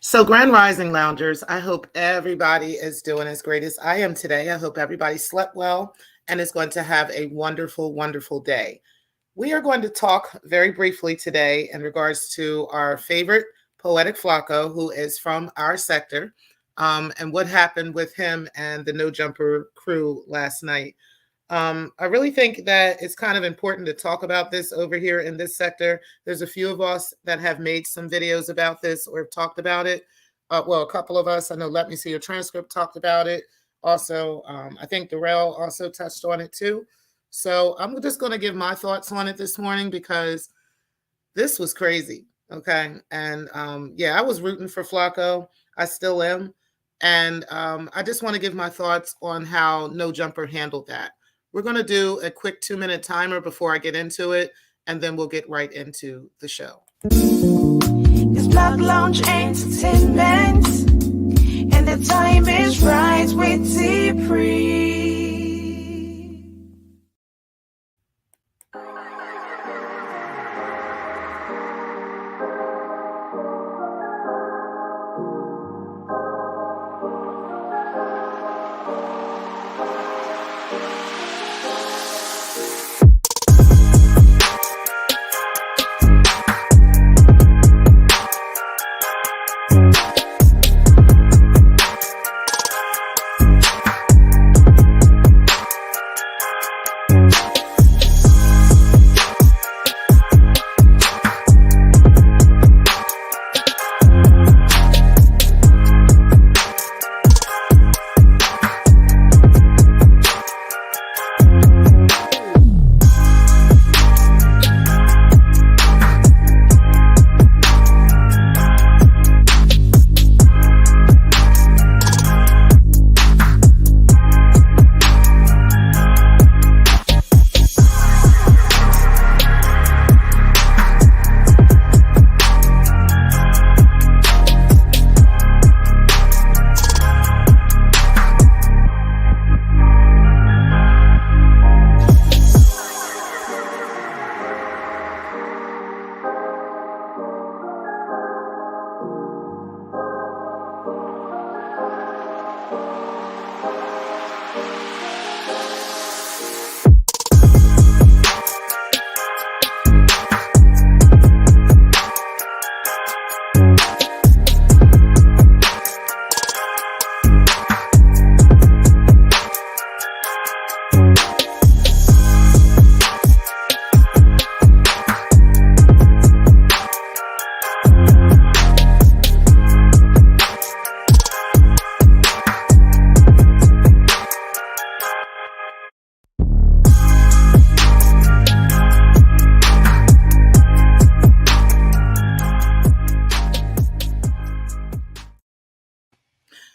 So, Grand Rising Loungers, I hope everybody is doing as great as I am today. I hope everybody slept well and is going to have a wonderful, wonderful day. We are going to talk very briefly today in regards to our favorite Poetic Flacco, who is from our sector, and what happened with him and the No Jumper crew last night. I really think that it's kind of important to talk about this over here in this sector. There's a few of us that have made some videos about this or have talked about it. Well, a couple of us, I know Let Me See Your Transcript talked about it. Also, I think Darrell also touched on it too. So I'm just going to give my thoughts on it this morning because this was crazy. Okay. And yeah, I was rooting for Flacco. I still am. And I just want to give my thoughts on how No Jumper handled that. We're going to do a quick 2-minute timer before I get into it, and then we'll get right into the show. It's Block Lounge Entertainment, and the time is right with T-Pre.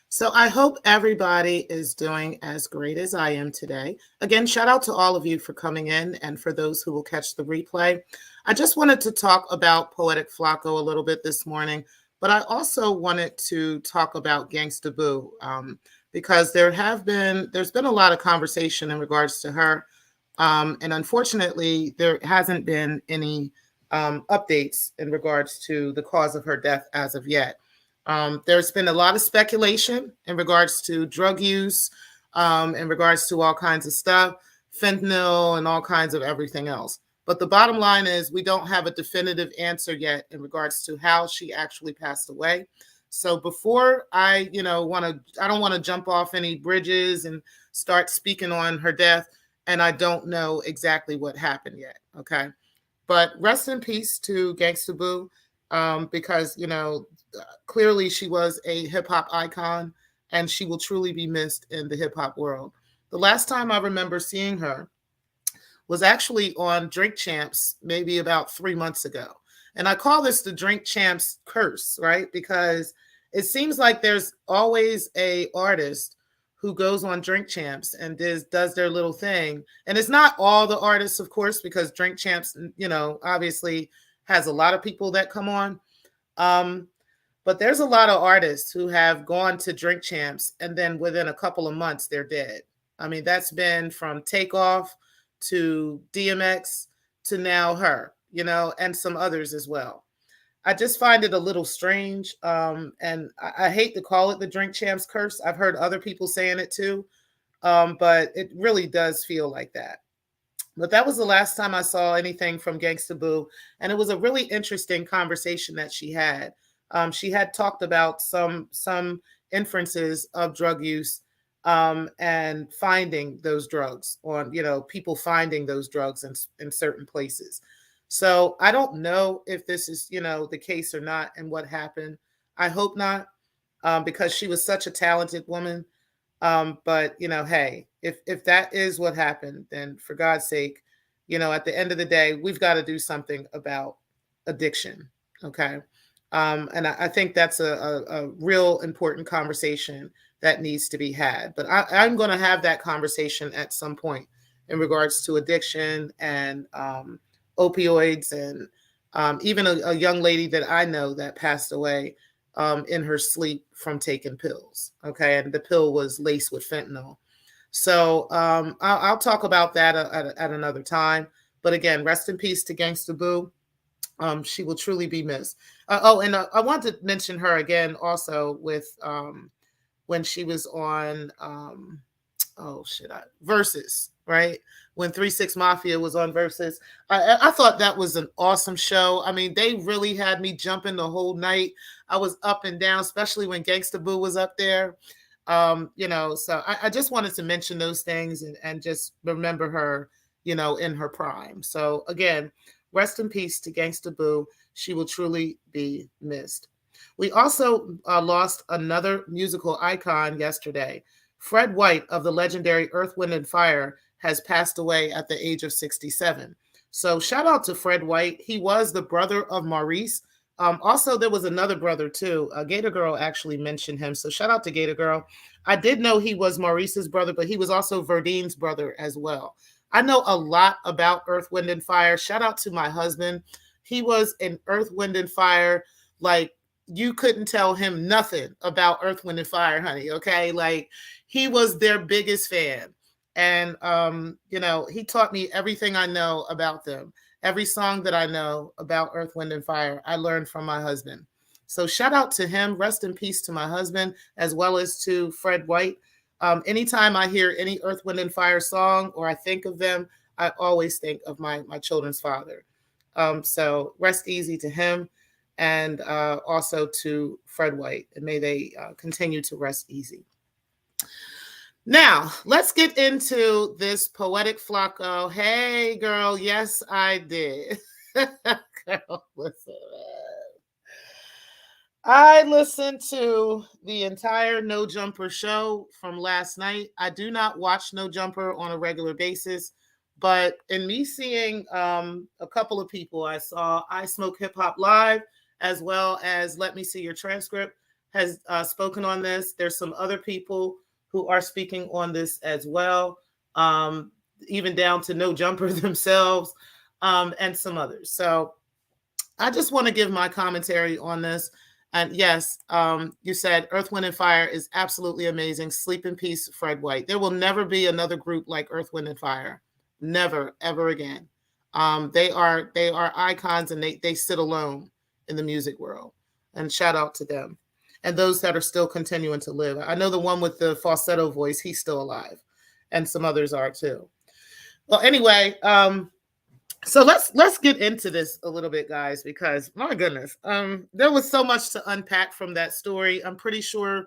So I hope everybody is doing as great as I am today. Again, shout out to all of you for coming in and for those who will catch the replay. I just wanted to talk about Poetic Flacco a little bit this morning, but I also wanted to talk about Gangsta Boo because there's been a lot of conversation in regards to her. And unfortunately, there hasn't been any updates in regards to the cause of her death as of yet. There's been a lot of speculation in regards to drug use, in regards to all kinds of stuff, fentanyl and all kinds of everything else. But the bottom line is we don't have a definitive answer yet in regards to how she actually passed away. So before I don't want to jump off any bridges and start speaking on her death, and I don't know exactly what happened yet. Okay. But rest in peace to Gangsta Boo, because, clearly she was a hip hop icon and she will truly be missed in the hip hop world. The last time I remember seeing her was actually on Drink Champs, maybe about 3 months ago. And I call this the Drink Champs curse, right? Because it seems like there's always a artist who goes on Drink Champs and does their little thing. And it's not all the artists, of course, because Drink Champs, obviously has a lot of people that come on. But there's a lot of artists who have gone to Drink Champs and then within a couple of months, they're dead. I mean, that's been from Takeoff to DMX to now her, and some others as well. I just find it a little strange. And I hate to call it the Drink Champs curse. I've heard other people saying it too. But it really does feel like that. But that was the last time I saw anything from Gangsta Boo. And it was a really interesting conversation that she had. She had talked about some inferences of drug use, and finding those drugs on, people finding those drugs in certain places. So I don't know if this is, the case or not and what happened. I hope not, because she was such a talented woman. But hey, if that is what happened, then for God's sake, at the end of the day, we've got to do something about addiction. Okay. And I think that's a real important conversation that needs to be had. But I'm going to have that conversation at some point in regards to addiction and opioids, and even a young lady that I know that passed away in her sleep from taking pills. Okay. And the pill was laced with fentanyl. So I'll talk about that at another time. But again, rest in peace to Gangsta Boo. She will truly be missed. And I want to mention her again also with when she was on Versus, right? When 3-6 Mafia was on Versus. I thought that was an awesome show. I mean, they really had me jumping the whole night. I was up and down, especially when Gangsta Boo was up there. So I just wanted to mention those things and just remember her, in her prime. So again, rest in peace to Gangsta Boo. She will truly be missed. We also lost another musical icon yesterday. Fred White of the legendary Earth, Wind, and Fire has passed away at the age of 67. So shout out to Fred White. He was the brother of Maurice. Also, there was another brother too. Gator Girl actually mentioned him. So shout out to Gator Girl. I did know he was Maurice's brother, but he was also Verdine's brother as well. I know a lot about Earth, Wind, and Fire. Shout out to my husband. He was in Earth, Wind, and Fire. Like, you couldn't tell him nothing about Earth, Wind, and Fire, honey. Okay. Like, he was their biggest fan. And, he taught me everything I know about them. Every song that I know about Earth, Wind, and Fire, I learned from my husband. So shout out to him. Rest in peace to my husband, as well as to Fred White. Anytime I hear any Earth, Wind, and Fire song or I think of them, I always think of my children's father. So rest easy to him, and also to Fred White. And may they continue to rest easy. Now, let's get into this Poetic Flacco. Hey, girl, yes, I did. Girl, listen. I listened to the entire No Jumper show from last night. I do not watch No Jumper on a regular basis, but in me seeing a couple of people, I saw I Smoke Hip Hop Live, as well as Let Me See Your Transcript, has spoken on this. There's some other people who are speaking on this as well, even down to No Jumper themselves, and some others. So I just want to give my commentary on this. And yes, you said Earth, Wind, and Fire is absolutely amazing. Sleep in peace, Fred White. There will never be another group like Earth, Wind, and Fire. Never, ever again. They are icons, and they sit alone in the music world. And shout out to them. And those that are still continuing to live. I know the one with the falsetto voice, he's still alive. And some others are too. Well, anyway, so let's get into this a little bit, guys, because my goodness, there was so much to unpack from that story. I'm pretty sure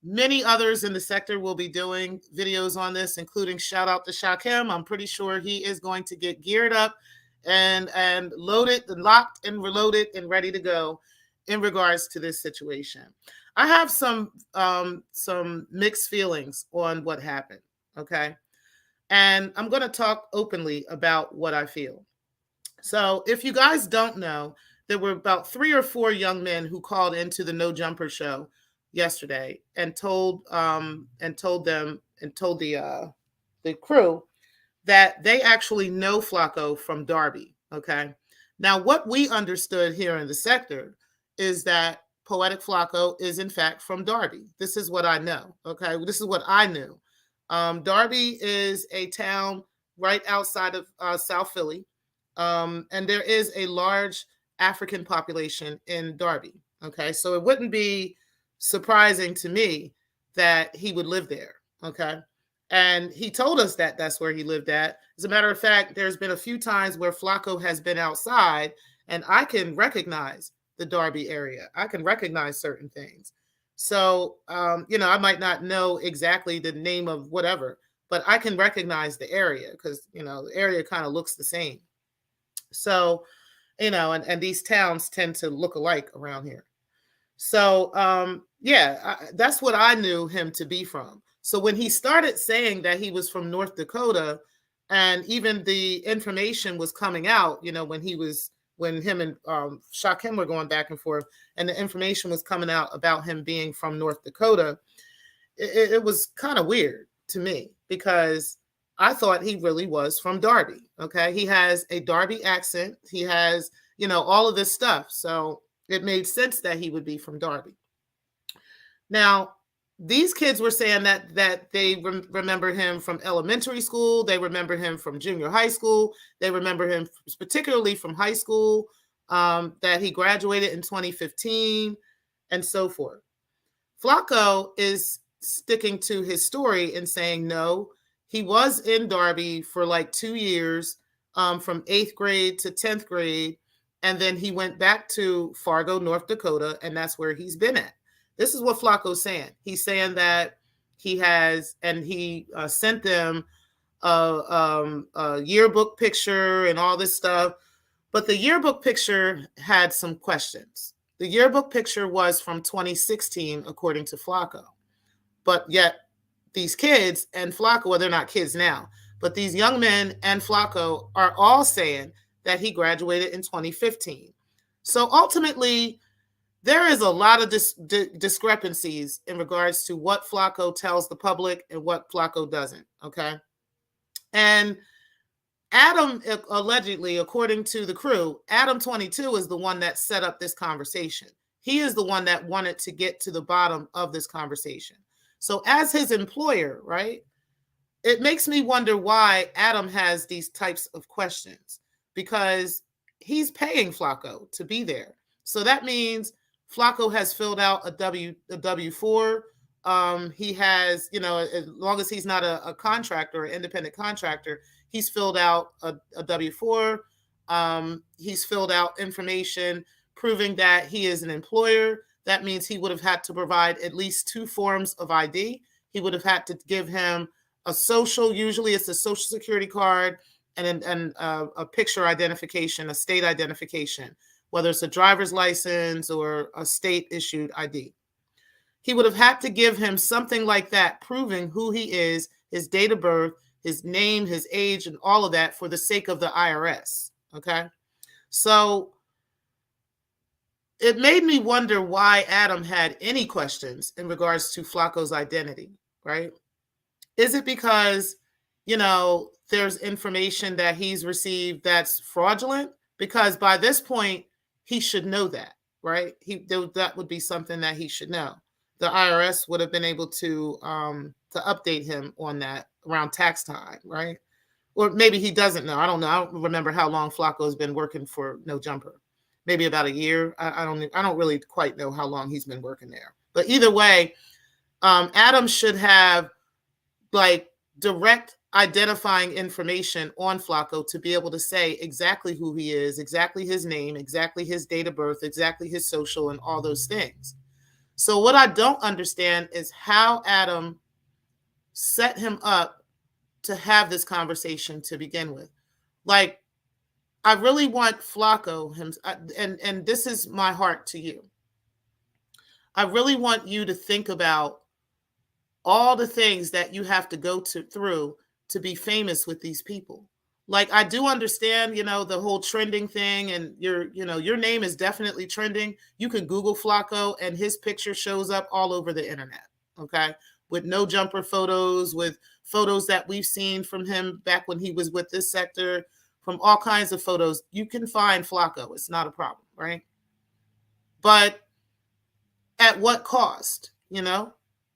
many others in the sector will be doing videos on this, including shout out to Shakim. I'm pretty sure he is going to get geared up and loaded and locked and reloaded and ready to go in regards to this situation. I have some mixed feelings on what happened, okay? And I'm going to talk openly about what I feel. So if you guys don't know, there were about 3 or 4 young men who called into the No Jumper show yesterday and told the crew that they actually know Flakko from Darby, okay? Now, what we understood here in the sector is that Poetic Flacco is in fact from Darby. This is what I know, okay? This is what I knew. Darby is a town right outside of South Philly. And there is a large African population in Darby. Okay, so it wouldn't be surprising to me that he would live there. Okay, and he told us that that's where he lived at. As a matter of fact, there's been a few times where Flacco has been outside, and I can recognize the Darby area. I can recognize certain things. So, I might not know exactly the name of whatever, but I can recognize the area because, the area kind of looks the same. So, and these towns tend to look alike around here. So, that's what I knew him to be from. So when he started saying that he was from North Dakota, and even the information was coming out, when him and Shakim were going back and forth, and the information was coming out about him being from North Dakota, it was kind of weird to me because I thought he really was from Darby. Okay, he has a Darby accent. He has, all of this stuff. So it made sense that he would be from Darby. Now, these kids were saying that they remember him from elementary school. They remember him from junior high school. They remember him particularly from high school, that he graduated in 2015 and so forth. Flacco is sticking to his story and saying, no, he was in Darby for like 2 years, from 8th grade to 10th grade. And then he went back to Fargo, North Dakota, and that's where he's been at. This is what Flacco's saying. He's saying that he has, and he sent them a yearbook picture and all this stuff. But the yearbook picture had some questions. The yearbook picture was from 2016, according to Flacco. But yet these kids and Flacco, well, they're not kids now, but these young men and Flacco are all saying that he graduated in 2015. So ultimately, there is a lot of discrepancies in regards to what Flacco tells the public and what Flacco doesn't, okay? And Adam, allegedly, according to the crew, Adam 22 is the one that set up this conversation. He is the one that wanted to get to the bottom of this conversation. So as his employer, right, it makes me wonder why Adam has these types of questions, because he's paying Flacco to be there. So that means Flacco has filled out a W-4. He has, as long as he's not a contractor, an independent contractor, he's filled out a W-4. He's filled out information proving that he is an employer. That means he would have had to provide at least 2 forms of ID. He would have had to give him a social, usually it's a social security card, and a picture identification, a state identification, whether it's a driver's license or a state-issued ID. He would have had to give him something like that, proving who he is, his date of birth, his name, his age, and all of that for the sake of the IRS, okay? So it made me wonder why Adam had any questions in regards to Flacco's identity, right? Is it because, there's information that he's received that's fraudulent? Because by this point, he should know that, right? That would be something that he should know. The IRS would have been able to update him on that around tax time, right? Or maybe he doesn't know. I don't know. I don't remember how long Flacco has been working for No Jumper. Maybe about a year. I don't really quite know how long he's been working there. But either way, Adam should have like direct identifying information on Flacco to be able to say exactly who he is, exactly his name, exactly his date of birth, exactly his social, and all those things. So what I don't understand is how Adam set him up to have this conversation to begin with. Like, I really want Flacco, and this is my heart to you. I really want you to think about all the things that you have to go through to be famous with these people. Like, I do understand, the whole trending thing, and your name is definitely trending. You can Google Flacco and his picture shows up all over the internet, okay? With No Jumper photos, with photos that we've seen from him back when he was with this sector, from all kinds of photos. You can find Flacco. It's not a problem, right? But at what cost,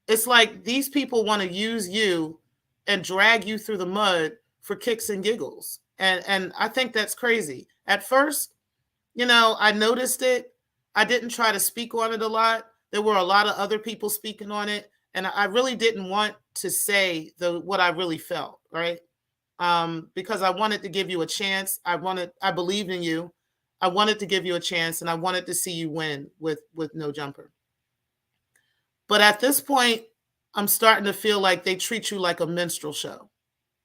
It's like these people want to use you and drag you through the mud for kicks and giggles. And I think that's crazy. At first, I noticed it. I didn't try to speak on it a lot. There were a lot of other people speaking on it, and I really didn't want to say what I really felt, right? Because I wanted to give you a chance. I believed in you. I wanted to give you a chance, and I wanted to see you win with No Jumper. But at this point, I'm starting to feel like they treat you like a minstrel show.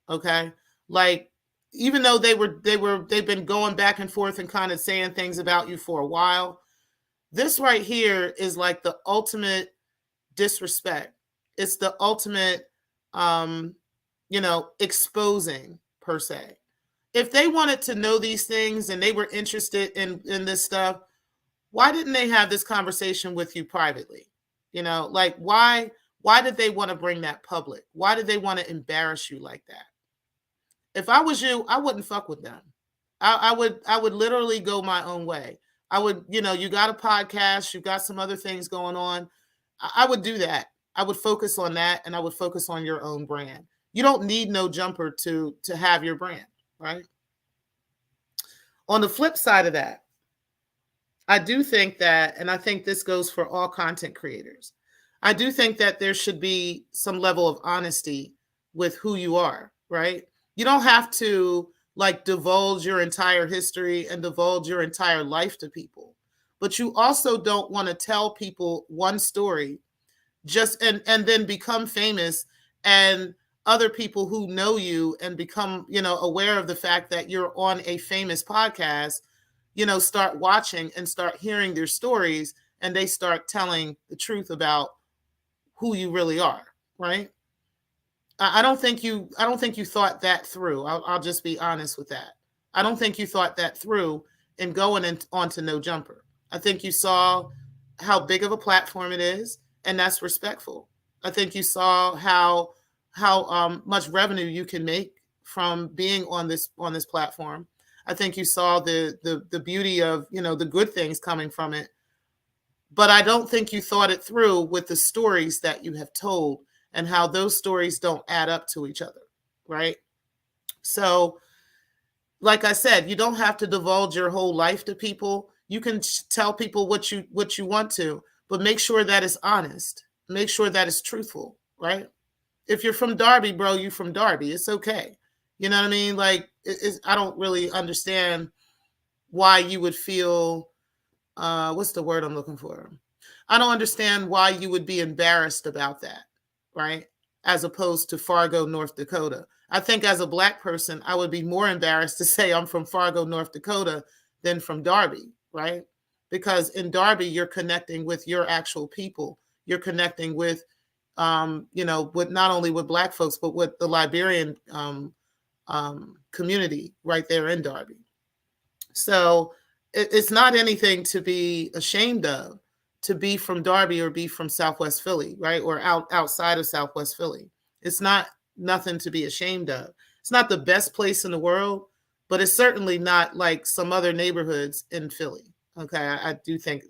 Okay, like even though they've been going back and forth and kind of saying things about you for a while, this right here is like the ultimate disrespect. It's the ultimate, exposing per se. If they wanted to know these things and they were interested in this stuff, why didn't they have this conversation with you privately? Like why did they want to bring that public? Why did they want to embarrass you like that? If I was you, I wouldn't fuck with them. I would literally go my own way. I would, you got a podcast, you got some other things going on. I would do that. I would focus on that, and I would focus on your own brand. You don't need No Jumper to have your brand, right? On the flip side of that, I do think that, and I think this goes for all content creators, I do think that there should be some level of honesty with who you are, right? You don't have to like divulge your entire history and divulge your entire life to people, but you also don't want to tell people one story just and then become famous, and other people who know you and become aware of the fact that you're on a famous podcast start watching and start hearing their stories, and they start telling the truth about who you really are, right? I don't think you thought that through. I'll just be honest with that. I don't think you thought that through in going onto No Jumper. I think you saw how big of a platform it is, and that's respectful. I think you saw how much revenue you can make from being on this platform. I think you saw the beauty of the good things coming from it. But I don't think you thought it through with the stories that you have told and how those stories don't add up to each other, right? So, like I said, you don't have to divulge your whole life to people. You can tell people what you want to, but make sure that it's honest. Make sure that it's truthful, right? If you're from Darby, bro, you're from Darby. It's okay. You know what I mean? Like, I don't really understand why you would feel, what's the word I'm looking for? I don't understand why you would be embarrassed about that, right? As opposed to Fargo, North Dakota. I think as a Black person, I would be more embarrassed to say I'm from Fargo, North Dakota than from Darby, right? Because in Darby, you're connecting with your actual people. You're connecting with, with not only with Black folks, but with the Liberian community right there in Darby. So it's not anything to be ashamed of to be from Darby or be from Southwest Philly, right? Or outside of Southwest Philly. It's nothing to be ashamed of. It's not the best place in the world, but it's certainly not like some other neighborhoods in Philly. Okay, I do think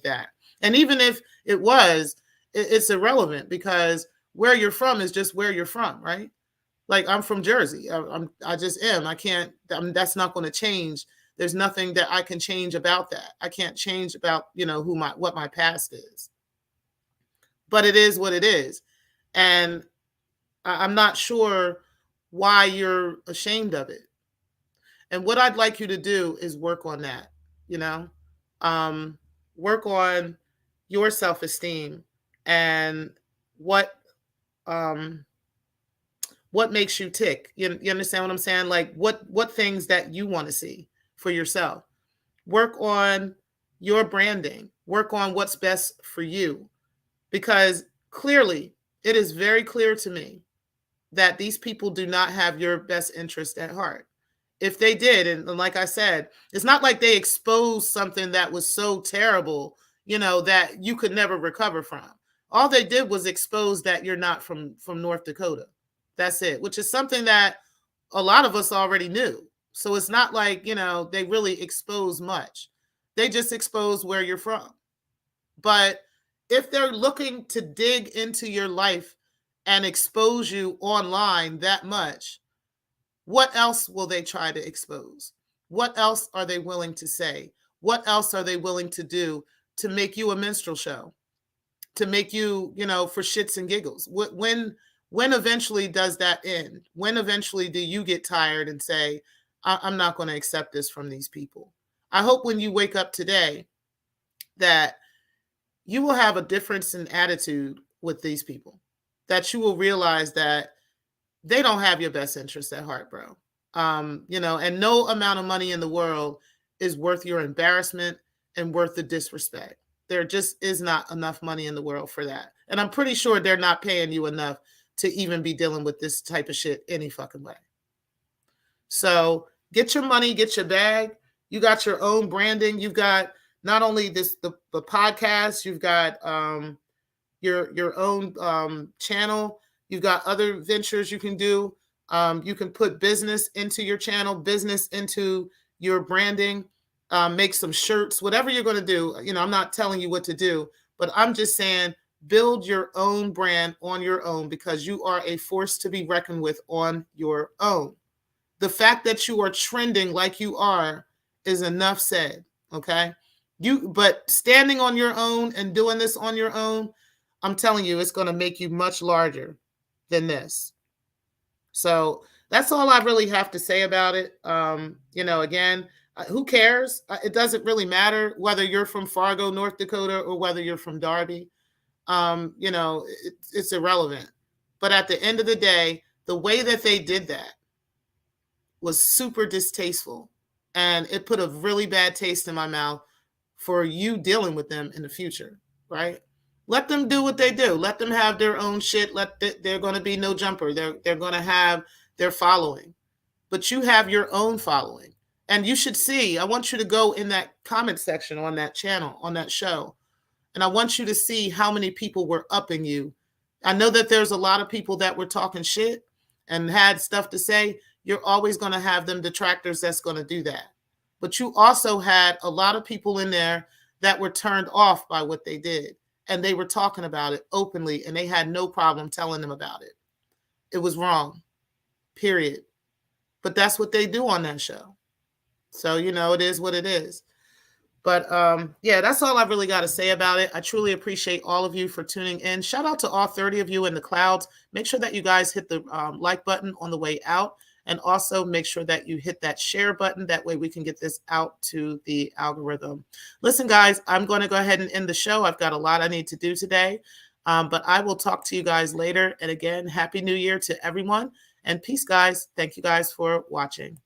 that. And even if it was, it's irrelevant because where you're from is just where you're from, right? Like I'm from Jersey. I just am. I can't. That's not going to change. There's nothing that I can change about that. I can't change about what my past is. But it is what it is, and I'm not sure why you're ashamed of it. And what I'd like you to do is work on that. Work on your self-esteem and what makes you tick. You understand what I'm saying? Like what things that you want to see for yourself. Work on your branding. Work on what's best for you. Because clearly, it is very clear to me that these people do not have your best interest at heart. If they did, and like I said, it's not like they exposed something that was so terrible, that you could never recover from. All they did was expose that you're not from North Dakota. That's it, which is something that a lot of us already knew. So it's not like, they really expose much. They just expose where you're from. But if they're looking to dig into your life and expose you online that much, what else will they try to expose? What else are they willing to say? what else are they willing to do to make you a minstrel show, to make you, for shits and giggles? When eventually does that end? When eventually do you get tired and say, I'm not going to accept this from these people? I hope when you wake up today that you will have a difference in attitude with these people, that you will realize that they don't have your best interest at heart, bro. And no amount of money in the world is worth your embarrassment and worth the disrespect. There just is not enough money in the world for that. And I'm pretty sure they're not paying you enough to even be dealing with this type of shit any fucking way. So get your money, get your bag. You got your own branding. You've got not only the podcast, you've got your own channel. You've got other ventures you can do. You can put business into your channel, business into your branding, make some shirts, whatever you're going to do. I'm not telling you what to do, but I'm just saying build your own brand on your own, because you are a force to be reckoned with on your own. The fact that you are trending like you are is enough said, okay? But standing on your own and doing this on your own, I'm telling you, it's going to make you much larger than this. So that's all I really have to say about it. Again, who cares? It doesn't really matter whether you're from Fargo, North Dakota, or whether you're from Darby. It's irrelevant. But at the end of the day, the way that they did that was super distasteful. And it put a really bad taste in my mouth for you dealing with them in the future, right? Let them do what they do. Let them have their own shit. They're going to be no jumper. They're going to have their following. But you have your own following. And you should see, I want you to go in that comment section on that channel, on that show. And I want you to see how many people were upping you. I know that there's a lot of people that were talking shit and had stuff to say. You're always going to have them detractors that's going to do that. But you also had a lot of people in there that were turned off by what they did. And they were talking about it openly, and they had no problem telling them about it. It was wrong, period. But that's what they do on that show. So, it is what it is. But that's all I've really got to say about it. I truly appreciate all of you for tuning in. Shout out to all 30 of you in the clouds. Make sure that you guys hit the like button on the way out. And also make sure that you hit that share button. That way we can get this out to the algorithm. Listen, guys, I'm going to go ahead and end the show. I've got a lot I need to do today. But I will talk to you guys later. And again, Happy New Year to everyone. And peace, guys. Thank you guys for watching.